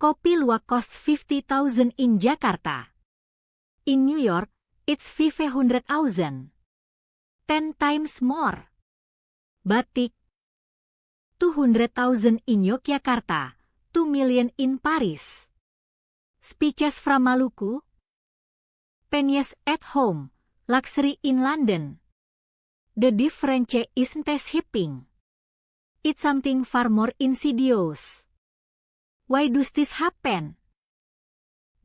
Kopi Luwak costs 50,000 in Jakarta. In New York, it's 500,000. 10 times more. Batik, 200,000 in Yogyakarta, 2 million in Paris. Speeches from Maluku, pennies at home, luxury in London. The difference isn't shipping. It's something far more insidious. Why does this happen?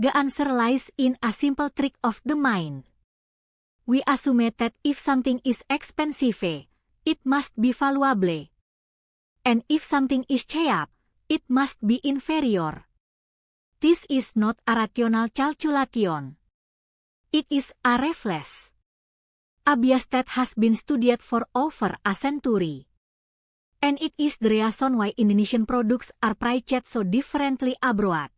The answer lies in a simple trick of the mind. We assume that if something is expensive, it must be valuable. And if something is cheap, it must be inferior. This is not a rational calculation. It is a reflex. A bias that has been studied for over a century. And it is the reason why Indonesian products are priced so differently abroad.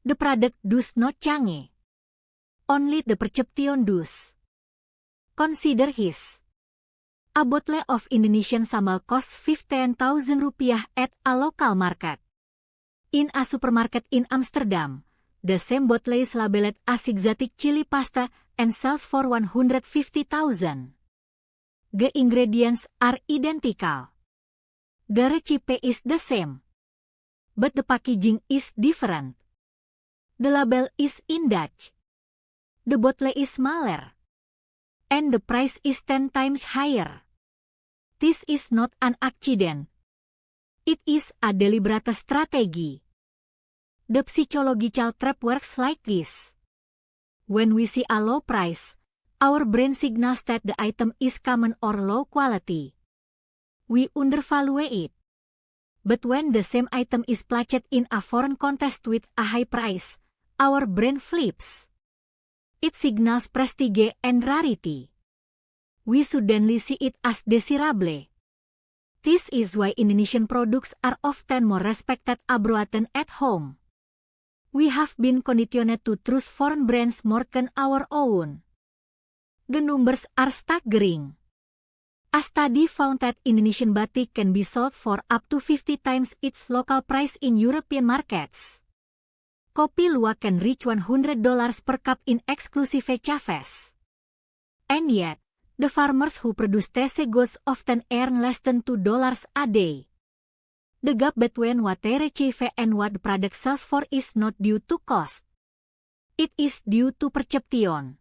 The product does not change. Only the perception does. Consider his. A bottle of Indonesian sambal costs 15,000 rupiah at a local market. In a supermarket in Amsterdam, the same bottle is labeled as exotic chili pasta and sells for 150,000. The ingredients are identical. The recipe is the same. But the packaging is different. The label is in Dutch. The bottle is smaller. And the price is 10 times higher. This is not an accident. It is a deliberate strategy. The psychological trap works like this. When we see a low price, our brain signals that the item is common or low quality. We undervalue it. But when the same item is placed in a foreign context with a high price, our brain flips. It signals prestige and rarity. We suddenly see it as desirable. This is why Indonesian products are often more respected abroad than at home. We have been conditioned to trust foreign brands more than our own. The numbers are staggering. A study found that Indonesian batik can be sold for up to 50 times its local price in European markets. Kopi Luwak can reach $100 per cup in exclusive cafes. And yet, the farmers who produce these goods often earn less than $2 a day. The gap between what they receive and what the product sells for is not due to cost. It is due to perception.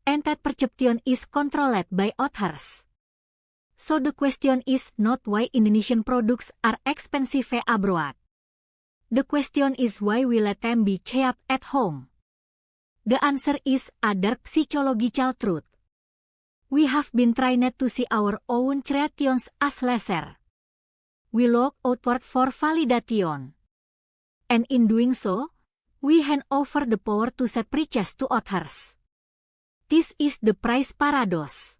And that perception is controlled by others. So the question is not why Indonesian products are expensive abroad. The question is why we let them be cheap at home. The answer is a dark psychological truth. We have been trained to see our own creations as lesser. We look outward for validation. And in doing so, we hand over the power to set prices to others. This is the price paradox.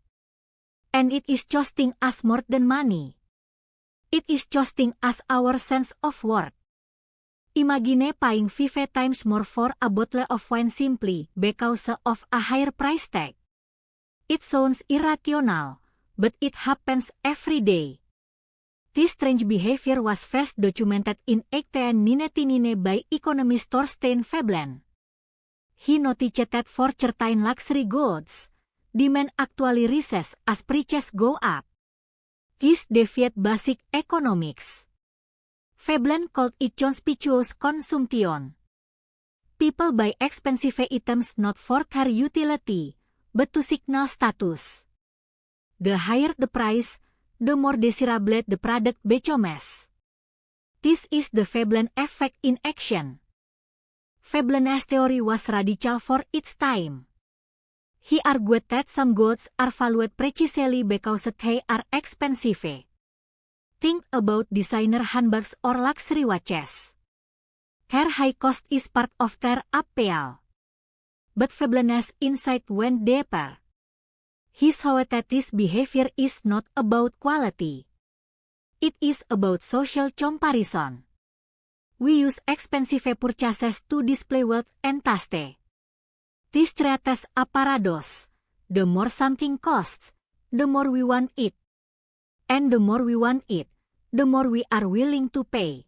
And it is costing us more than money. It is costing us our sense of worth. Imagine paying 5 times more for a bottle of wine simply because of a higher price tag. It sounds irrational, but it happens every day. This strange behavior was first documented in 1899 by economist Thorstein Veblen. He noticed that for certain luxury goods, demand actually rises as prices go up. This defied basic economics. Veblen called it conspicuous consumption. People buy expensive items not for their utility, but to signal status. The higher the price, the more desirable the product becomes. This is the Veblen effect in action. Veblen's theory was radical for its time. He argued that some goods are valued precisely because they are expensive. Think about designer handbags or luxury watches. Their high cost is part of their appeal. But Veblen's insight went deeper. He saw that this behavior is not about quality. It is about social comparison. We use expensive purchases to display wealth and taste. This creates a paradox. The more something costs, the more we want it. And the more we want it, the more we are willing to pay.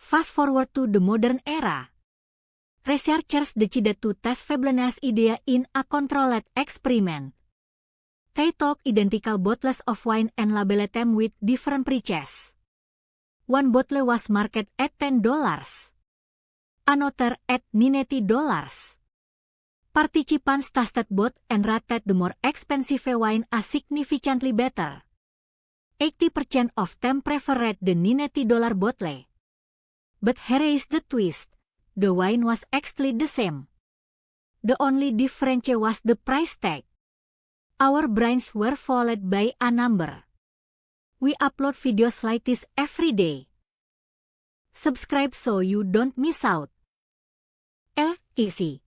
Fast forward to the modern era. Researchers decided to test Veblen's idea in a controlled experiment. They took identical bottles of wine and labeled them with different prices. One bottle was marketed at $10, another at $90. Participants tasted both and rated the more expensive wine as significantly better. 80% of them preferred the $90 bottle. But here is the twist. The wine was actually the same. The only difference was the price tag. Our brains were fooled by a number. We upload videos like this every day. Subscribe so you don't miss out. Easy.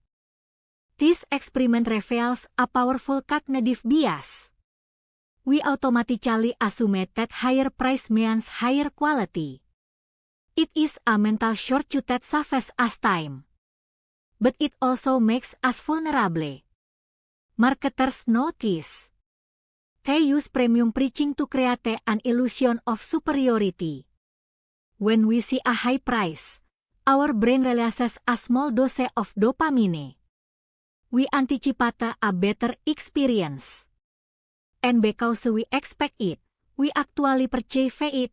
This experiment reveals a powerful cognitive bias. We automatically assume that higher price means higher quality. It is a mental shortcut that saves us time. But it also makes us vulnerable. Marketers know this. They use premium pricing to create an illusion of superiority. When we see a high price, our brain releases a small dose of dopamine. We anticipate a better experience. And because we expect it, we actually purchase it.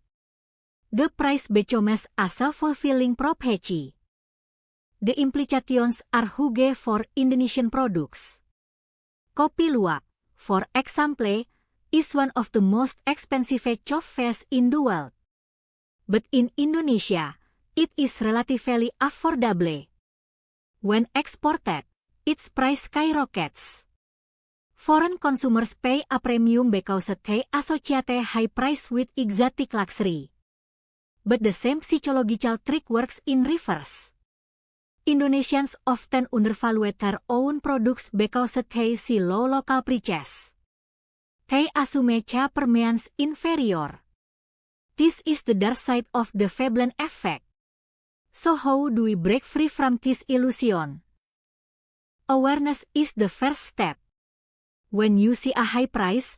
The price becomes a self-fulfilling prophecy. The implications are huge for Indonesian products. Kopi Luwak, for example, is one of the most expensive coffees in the world. But in Indonesia, it is relatively affordable. When exported, its price skyrockets. Foreign consumers pay a premium because they associate high price with exotic luxury. But the same psychological trick works in reverse. Indonesians often undervalue their own products because they see low local prices. They assume cheaper means inferior. This is the dark side of the Veblen effect. So how do we break free from this illusion? Awareness is the first step. When you see a high price,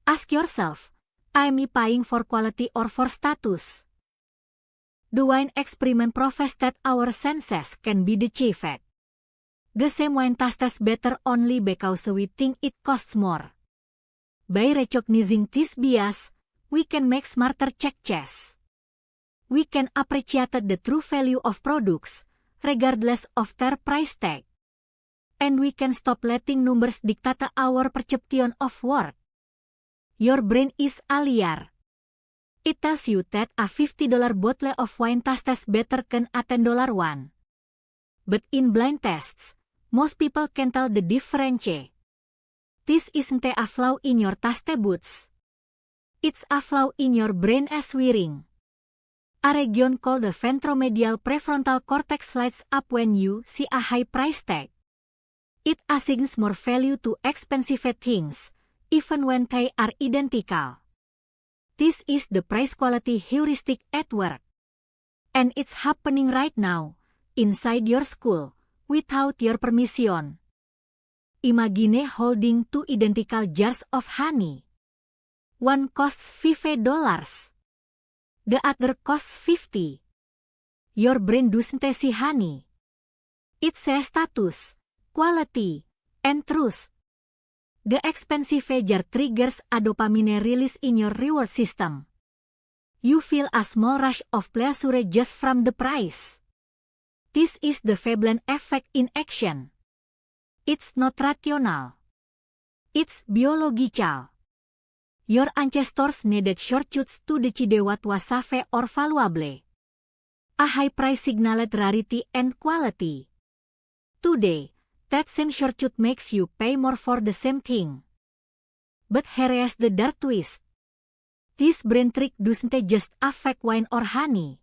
ask yourself, am I paying for quality or for status? The wine experiment proves that our senses can be deceived. The same wine tastes better only because we think it costs more. By recognizing this bias, we can make smarter choices. We can appreciate the true value of products, regardless of their price tag. And we can stop letting numbers dictate our perception of worth. Your brain is a liar. It tells you that a $50 bottle of wine tastes better than a $10 one. But in blind tests, most people can tell the difference. This isn't a flaw in your taste buds. It's a flaw in your brain as wiring. A region called the ventromedial prefrontal cortex lights up when you see a high price tag. It assigns more value to expensive things, even when they are identical. This is the price-quality heuristic at work. And it's happening right now, inside your school, without your permission. Imagine holding two identical jars of honey. One costs $5. The other costs $50. Your brain doesn't see honey. It says status, quality, and truth. The expensive jar triggers a dopamine release in your reward system. You feel a small rush of pleasure just from the price. This is the Veblen effect in action. It's not rational. It's biological. Your ancestors needed shortcuts to decide what was safe or valuable. A high price signaled rarity and quality. Today, that same shortcut makes you pay more for the same thing. But here is the dark twist. This brain trick doesn't just affect wine or honey.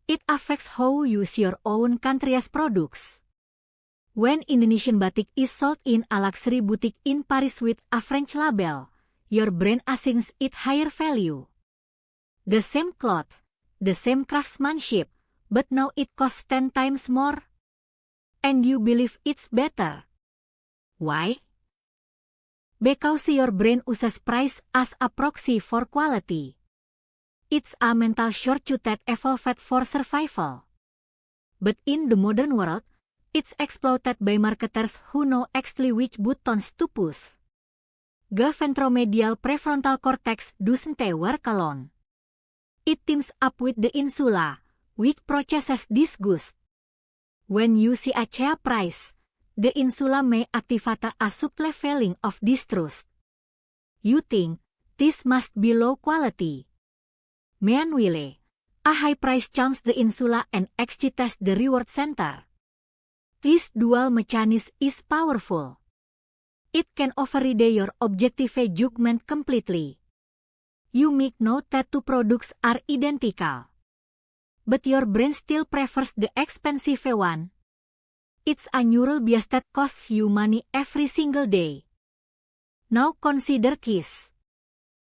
It affects how you see your own country's products. When Indonesian batik is sold in a luxury boutique in Paris with a French label, your brain assigns it higher value. The same cloth, the same craftsmanship, but now it costs 10 times more. And you believe it's better. Why? Because your brain uses price as a proxy for quality. It's a mental shortcut that evolved for survival. But in the modern world, it's exploited by marketers who know exactly which buttons to push. The ventromedial prefrontal cortex doesn't work alone. It teams up with the insula, which processes disgust. When you see a cheap price, the insula may activate a subtle feeling of distrust. You think, this must be low quality. Meanwhile, a high price charms the insula and excites the reward center. This dual mechanism is powerful. It can override your objective judgment completely. You make note that two products are identical, but your brain still prefers the expensive one. It's a neural bias that costs you money every single day. Now consider this.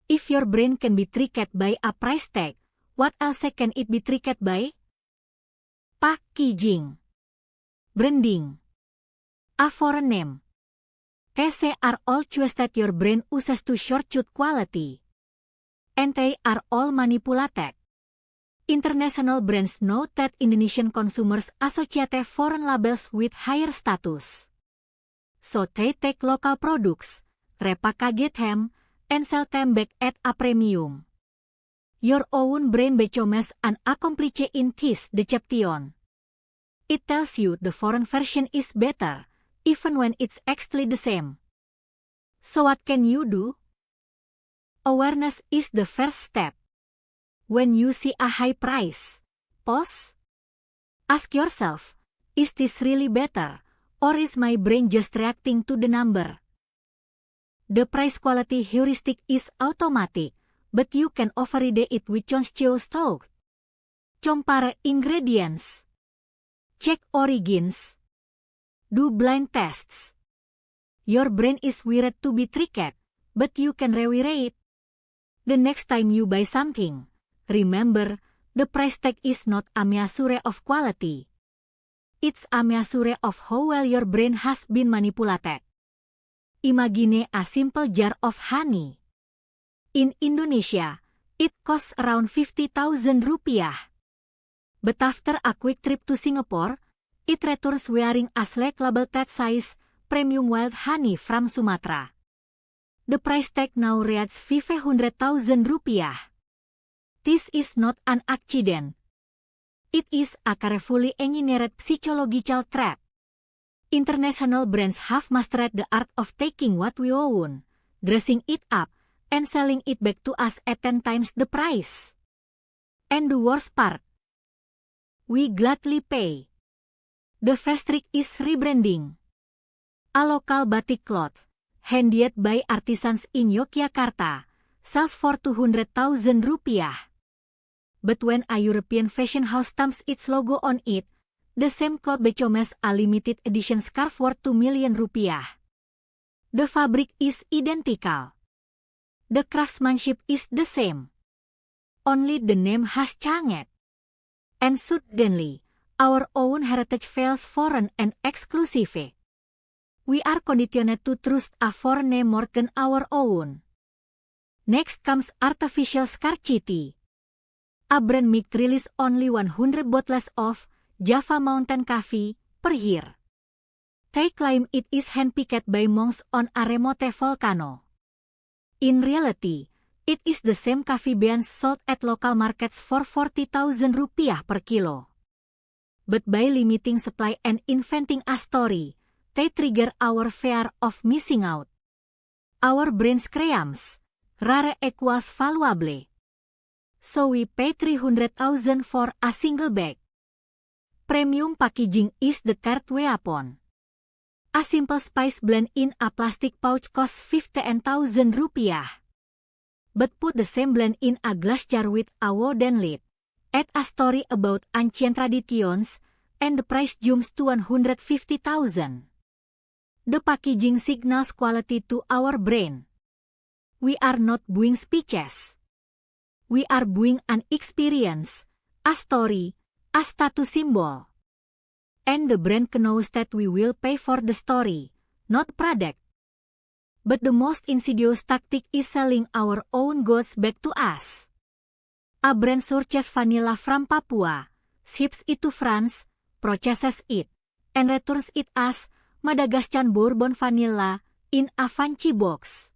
If your brain can be tricked by a price tag, what else can it be tricked by? Packaging, branding, a foreign name. These are all choices that your brain uses to shortcut quality. And they are all manipulated. International brands know that Indonesian consumers associate foreign labels with higher status. So they take local products, repackage them, and sell them back at a premium. Your own brain becomes an accomplice in this deception. It tells you the foreign version is better, even when it's actually the same. So what can you do? Awareness is the first step. When you see a high price, pause. Ask yourself, is this really better, or is my brain just reacting to the number? The price-quality heuristic is automatic, but you can override it with conscious thought. Compare ingredients. Check origins. Do blind tests. Your brain is wired to be tricked, but you can rewire it. The next time you buy something, remember, the price tag is not a measure of quality. It's a measure of how well your brain has been manipulated. Imagine a simple jar of honey. In Indonesia, it costs around 50,000 rupiah. But after a quick trip to Singapore, it returns wearing a sleek labeled size premium wild honey from Sumatra. The price tag now reads 500,000 rupiah. This is not an accident. It is a carefully engineered psychological trap. International brands have mastered the art of taking what we own, dressing it up, and selling it back to us at 10 times the price. And the worst part, we gladly pay. The first trick is rebranding. A local batik cloth, handmade by artisans in Yogyakarta, sells for 200,000 rupiah. But when a European fashion house stamps its logo on it, the same cloth becomes a limited edition scarf worth 2 million rupiah. The fabric is identical. The craftsmanship is the same. Only the name has changed. And suddenly, our own heritage feels foreign and exclusive. We are conditioned to trust a foreign name more than our own. Next comes artificial scarcity. A brand might release only 100 bottles of Java Mountain Coffee per year. They claim it is handpicked by monks on a remote volcano. In reality, it is the same coffee beans sold at local markets for 40,000 rupiah per kilo. But by limiting supply and inventing a story, they trigger our fear of missing out. Our brain screams, rare equals valuable. So we pay 300,000 for a single bag. Premium packaging is the third weapon. A simple spice blend in a plastic pouch costs 15,000 rupiah. But put the same blend in a glass jar with a wooden lid. Add a story about ancient traditions, and the price jumps to 150,000. The packaging signals quality to our brain. We are not buying speeches. We are buying an experience, a story, a status symbol. And the brand knows that we will pay for the story, not product. But the most insidious tactic is selling our own goods back to us. A brand sources vanilla from Papua, ships it to France, processes it, and returns it as Madagascar Bourbon Vanilla in a fancy box.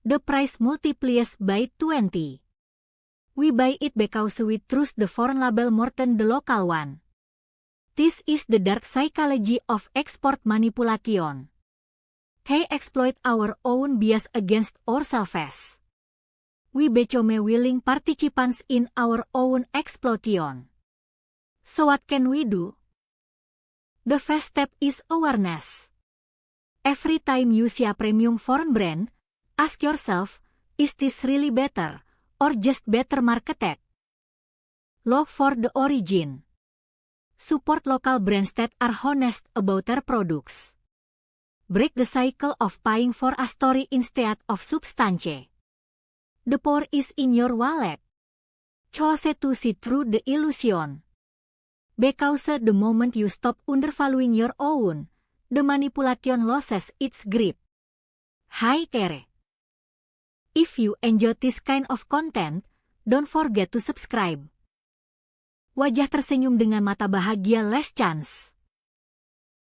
The price multiplies by 20. We buy it because we trust the foreign label more than the local one. This is the dark psychology of export manipulation. They exploit our own bias against ourselves. We become willing participants in our own exploitation. So what can we do? The first step is awareness. Every time you see a premium foreign brand, ask yourself, is this really better, or just better marketed? Look for the origin. Support local brands that are honest about their products. Break the cycle of paying for a story instead of substance. The power is in your wallet. Choose to see through the illusion. Because the moment you stop undervaluing your own, the manipulation loses its grip. Hi Kere. If you enjoy this kind of content, don't forget to subscribe. Wajah tersenyum dengan mata bahagia less chance.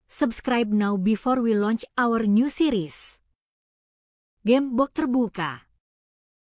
Subscribe now before we launch our new series. Gamebox terbuka.